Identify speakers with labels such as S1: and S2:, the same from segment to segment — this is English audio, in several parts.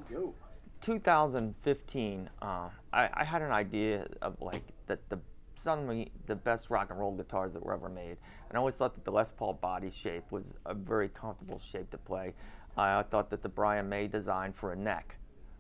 S1: go?
S2: 2015, I had an idea of like that suddenly the best rock and roll guitars that were ever made, and I always thought that the Les Paul body shape was a very comfortable shape to play. I thought that the Brian May design for a neck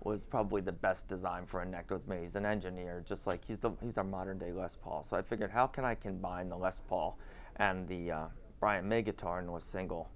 S2: was probably the best design for a neck that was made. He's an engineer, just like he's our modern day Les Paul. So I figured, how can I combine the Les Paul and the Brian May guitar into a single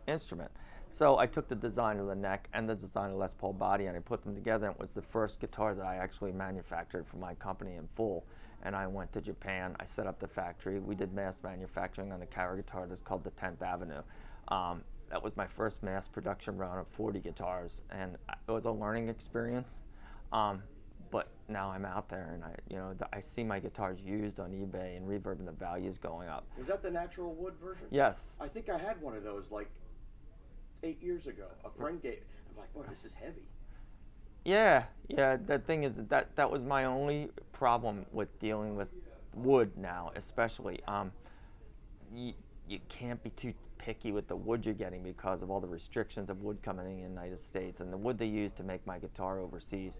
S2: instrument? So I took the design of the neck and the design of the Les Paul body and I put them together, and it was the first guitar that I actually manufactured for my company in full. And I went to Japan, I set up the factory, we did mass manufacturing on the Cara guitar that's called the 10th Avenue. That was my first mass production run of 40 guitars, and it was a learning experience. But now I'm out there, and I see my guitars used on eBay and Reverb, and the value's going up.
S1: Was that the natural wood version?
S2: Yes.
S1: I think I had one of those like 8 years ago. A friend gave. I'm like, boy, this is heavy.
S2: Yeah. The thing is that was my only problem with dealing with wood now, especially. You can't be too picky with the wood you're getting because of all the restrictions of wood coming in the United States, and the wood they used to make my guitar overseas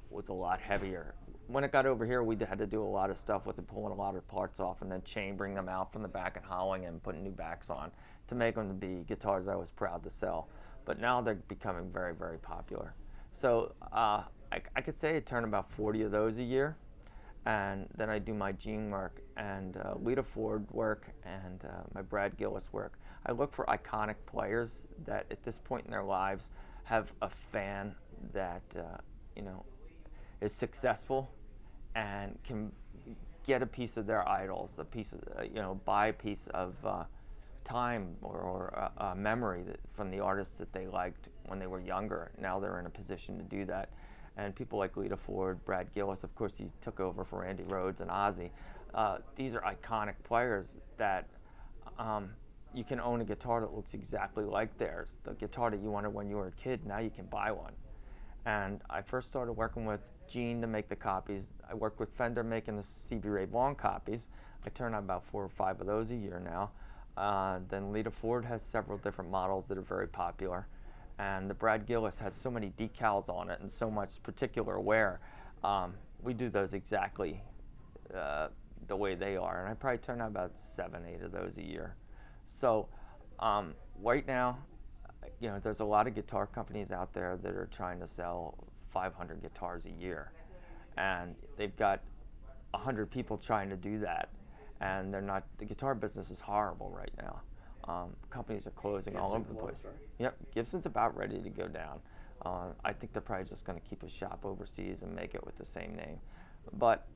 S2: was a lot heavier. When it got over here, we had to do a lot of stuff with it, pulling a lot of parts off and then chambering them out from the back and hollowing and putting new backs on to make them to be guitars I was proud to sell. But now they're becoming very, very popular. So I could say I turn about 40 of those a year. And then I do my Gene work and Lita Ford work and my Brad Gillis work. I look for iconic players that at this point in their lives have a fan that is successful and can get a piece of their idols, buy a piece of time or memory from the artists that they liked when they were younger. Now they're in a position to do that. And people like Lita Ford, Brad Gillis, of course he took over for Randy Rhoads and Ozzy. These are iconic players that you can own a guitar that looks exactly like theirs. The guitar that you wanted when you were a kid, now you can buy one. And I first started working with Gene to make the copies. I worked with Fender making the Stevie Ray Vaughan copies. I turn out about 4 or 5 of those a year now. Then Lita Ford has several different models that are very popular. And the Brad Gillis has so many decals on it and so much particular wear. We do those exactly the way they are. And I probably turn out about 7, 8 of those a year. So right now, there's a lot of guitar companies out there that are trying to sell 500 guitars a year. And they've got 100 people trying to do that. And the guitar business is horrible right now. Companies are closing all over the place.
S1: Right?
S2: Yep, Gibson's about ready to go down. I think they're probably just going to keep a shop overseas and make it with the same name. But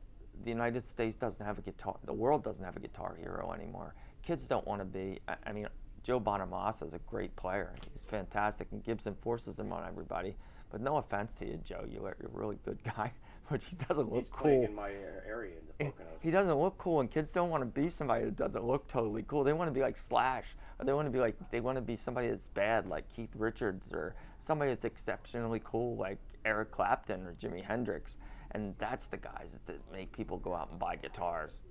S2: the United States doesn't have a guitar. The world doesn't have a guitar hero anymore. Kids don't want to be. I mean, Joe Bonamassa is a great player. He's fantastic, and Gibson forces him on everybody. But no offense to you, Joe. You're a really good guy, but he doesn't look cool.
S1: He's playing in my area in the Poconos.
S2: He doesn't look cool, and kids don't want to be somebody that doesn't look totally cool. They want to be like Slash, or they want to be somebody that's bad like Keith Richards, or somebody that's exceptionally cool like Eric Clapton or Jimi Hendrix. And that's the guys that make people go out and buy guitars.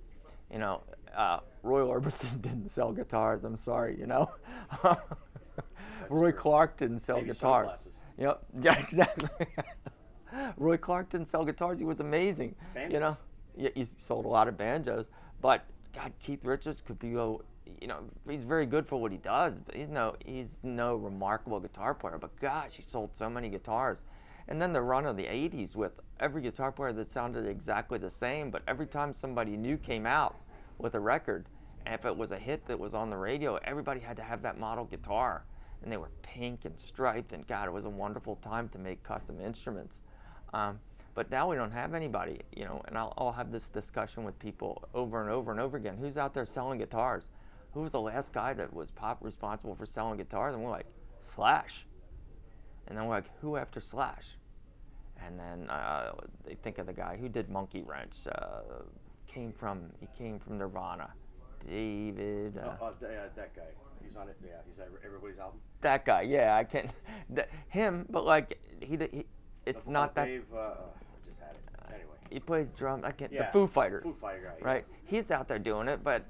S2: Roy Orbison didn't sell guitars. I'm sorry, Roy Clark didn't sell guitars.
S1: Sunglasses.
S2: Yep. Yeah, exactly. Roy Clark didn't sell guitars. He was amazing.
S1: Banjos.
S2: Yeah, he sold a lot of banjos. But God, Keith Richards could be he's very good for what he does. But he's no remarkable guitar player. But gosh, he sold so many guitars. And then the run of the 80s with every guitar player that sounded exactly the same, but every time somebody new came out with a record, and if it was a hit that was on the radio, everybody had to have that model guitar. And they were pink and striped, and God, it was a wonderful time to make custom instruments. But now we don't have anybody, and I'll have this discussion with people over and over and over again. Who's out there selling guitars? Who was the last guy that was responsible for selling guitars? And we're like, Slash. And then we're like, who after Slash? And then they think of the guy who did Monkey Wrench. He came from Nirvana. David.
S1: That guy. He's on it. Yeah, he's on everybody's album.
S2: That guy. Yeah, I can't. Him, but like it's not that.
S1: Dave, I just had it. Anyway.
S2: He plays drums.
S1: Yeah,
S2: the Foo Fighters.
S1: Foo Fighter guy.
S2: Right. Yeah. He's out there doing it, but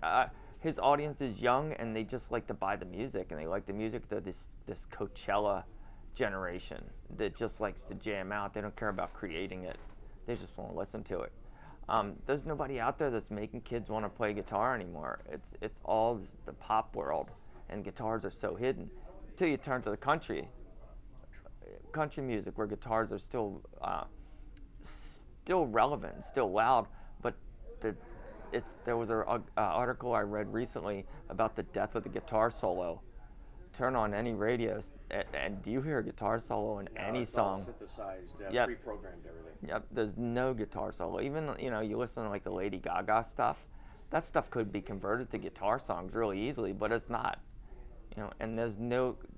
S2: his audience is young and they just like to buy the music, and they like the music. This Coachella generation that just likes to jam out. They don't care about creating it. They just want to listen to it. There's nobody out there that's making kids want to play guitar anymore. It's all the pop world, and guitars are so hidden. Until you turn to the country music, where guitars are still relevant, still loud, but there was an article I read recently about the death of the guitar solo. Turn on any radio, and do you hear a guitar solo in any song?
S1: All synthesized,
S2: Yep.
S1: pre-programmed, everything.
S2: Yep, there's no guitar solo. Even, you listen to like the Lady Gaga stuff, that stuff could be converted to guitar songs really easily, but it's not. And there's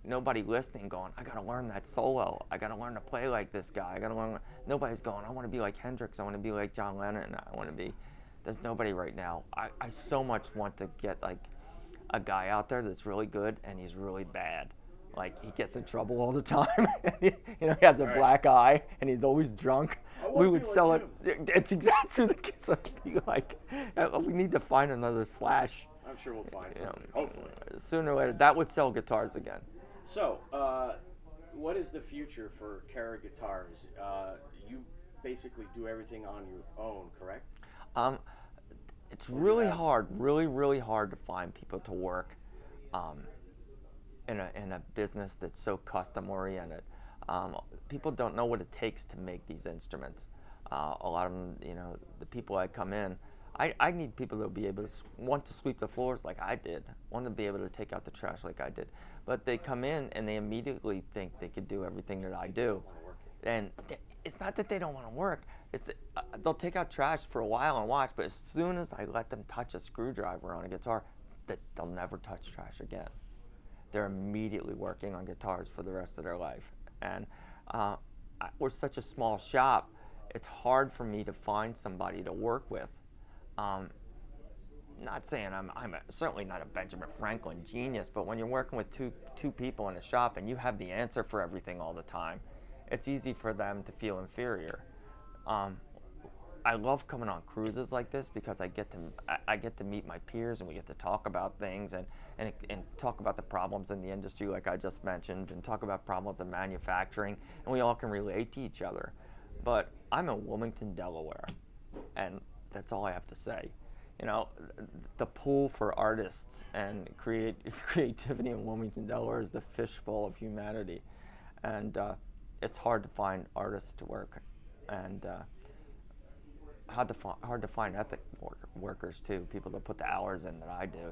S2: nobody listening going, I gotta learn that solo. I gotta learn to play like this guy. I gotta learn. Nobody's going, I want to be like Hendrix. I want to be like John Lennon. I want to be. There's nobody right now. I so much want to get like a guy out there that's really good and he's really bad. Like, he gets in trouble all the time. He has a black eye and he's always drunk. We would sell it. It's exactly the case. I'd be like, we need to find another Slash.
S1: I'm sure we'll find something, hopefully.
S2: Sooner or later, that would sell guitars again.
S1: So, what is the future for Cara Guitars? You basically do everything on your own, correct?
S2: It's really hard, really hard to find people to work in a business that's so custom oriented. People don't know what it takes to make these instruments. A lot of them, the people that come in, I need people that will be able to want to sweep the floors like I did, want to be able to take out the trash like I did. But they come in and they immediately think they could do everything that I do. And it's not that they don't want to work. It's that, they'll take out trash for a while and watch, but as soon as I let them touch a screwdriver on a guitar, that they'll never touch trash again. They're immediately working on guitars for the rest of their life. And we're such a small shop, it's hard for me to find somebody to work with. Not saying I'm certainly not a Benjamin Franklin genius, but when you're working with two people in a shop and you have the answer for everything all the time, it's easy for them to feel inferior. I love coming on cruises like this because I get to meet my peers and we get to talk about things and talk about the problems in the industry like I just mentioned, and talk about problems in manufacturing, and we all can relate to each other. But I'm in Wilmington, Delaware, and that's all I have to say. The pool for artists and creativity in Wilmington, Delaware is the fishbowl of humanity, and it's hard to find artists to work, and hard to find ethic workers too. People that put the hours in that I do.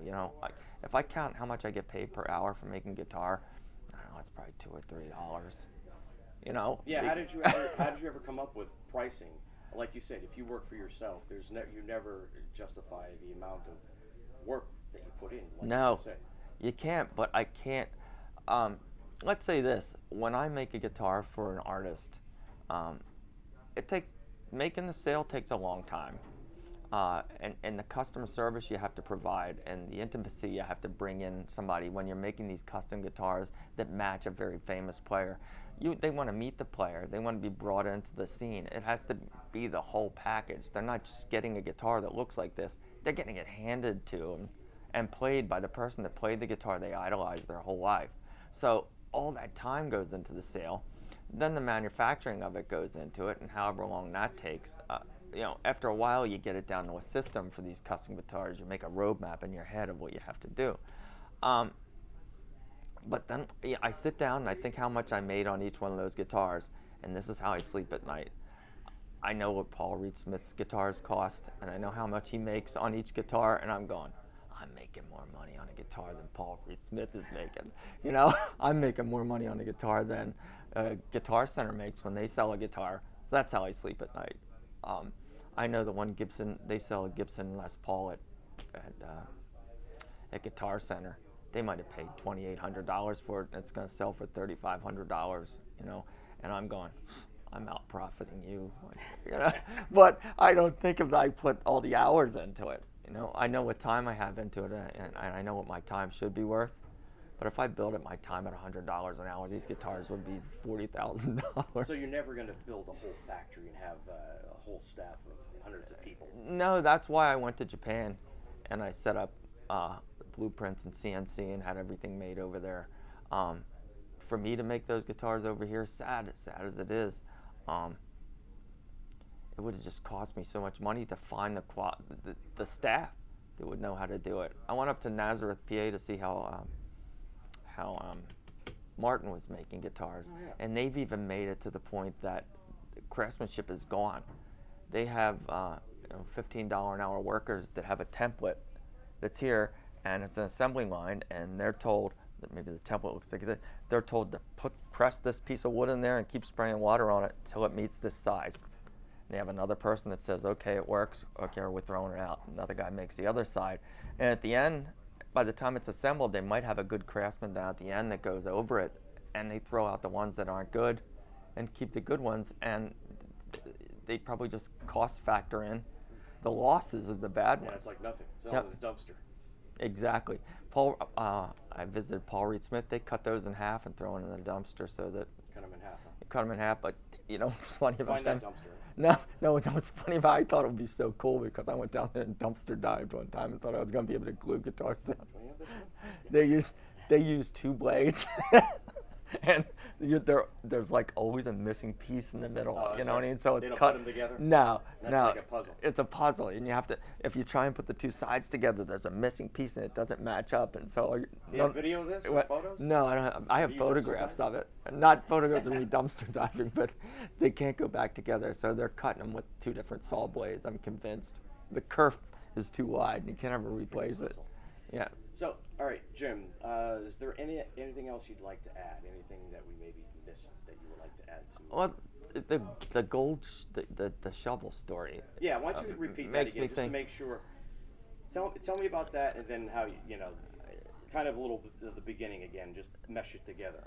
S2: If I count how much I get paid per hour for making guitar, I don't know, it's probably $2 or $3.
S1: Yeah. How did you ever come up with pricing? Like you said, if you work for yourself, you never justify the amount of work that you put in. Like
S2: No, you can't. But I can't. Let's say this: when I make a guitar for an artist, making the sale takes a long time, and the customer service you have to provide, and the intimacy you have to bring in somebody when you're making these custom guitars that match a very famous player. They want to meet the player. They want to be brought into the scene. It has to be the whole package. They're not just getting a guitar that looks like this. They're getting it handed to them and played by the person that played the guitar they idolized their whole life. So all that time goes into the sale. Then the manufacturing of it goes into it, and however long that takes. After a while, you get it down to a system for these custom guitars. You make a roadmap in your head of what you have to do. But then I sit down and I think how much I made on each one of those guitars, and this is how I sleep at night. I know what Paul Reed Smith's guitars cost, and I know how much he makes on each guitar, and I'm going, I'm making more money on a guitar than Paul Reed Smith is making. I'm making more money on a guitar than Guitar Center makes when they sell a guitar. So that's how I sleep at night. I know the one Gibson, they sell a Gibson Les Paul at Guitar Center. They might have paid $2,800 for it, and it's going to sell for $3,500, and I'm going, I'm out profiting you. But I don't think if I put all the hours into it. I know what time I have into it, and I know what my time should be worth. But if I build it my time at $100 an hour, these guitars would be $40,000.
S1: So you're never going to build a whole factory and have a whole staff of hundreds of people?
S2: No, that's why I went to Japan, and I set up blueprints and CNC and had everything made over there for me to make those guitars over here, sad as it is, it would have just cost me so much money to find the staff that would know how to do it. I went up to Nazareth, PA, to see how Martin was making guitars, and they've even made it to the point that Craftsmanship is gone. They have $15 an hour workers that have a template that's here, and it's an assembly line, and they're told that maybe the template looks like this. They're told to press this piece of wood in there and keep spraying water on it till it meets this size. And they have another person that says, okay, it works, okay, we're throwing it out. Another guy makes the other side. And at the end, by the time it's assembled, they might have a good craftsman down at the end that goes over it, and they throw out the ones that aren't good and keep the good ones, and they probably just cost factor in the losses of the bad ones.
S1: Yeah, it's like nothing. It's all in the dumpster.
S2: Exactly. Paul, I visited Paul Reed Smith. They cut those in half and throw them in the dumpster so that.
S1: Cut them in half. Huh?
S2: Cut them in half, but you know what's funny about
S1: Find
S2: them?
S1: that dumpster.
S2: No, what's funny about it, I thought it would be so cool because I went down there and dumpster dived one time and thought I was going to be able to glue guitars down.
S1: Do we have this one?
S2: They use 2 blades, and there's like always a missing piece in the middle. You know what I mean? So it's
S1: they don't
S2: cut
S1: put them together?
S2: No,
S1: That's
S2: no.
S1: like a puzzle.
S2: It's a puzzle, and you have to. If you try and put the 2 sides together, there's a missing piece, and it doesn't match up. And so.
S1: Do you have video of this? Or photos?
S2: No, I don't have. I have
S1: you
S2: photographs
S1: dumpster
S2: of it. Not photographs of me dumpster diving, but they can't go back together. So they're cutting them with 2 different saw blades. I'm convinced. The kerf is too wide, and you can't ever replace it. Yeah.
S1: So, all right, Jim, is there anything else you'd like to add? Anything that we maybe missed that you would like to add to?
S2: Well, the gold, the shovel story.
S1: Yeah, why don't you repeat that again, just to make sure. Tell me about that, and then how you know, kind of a little bit of the beginning again, just mesh it together.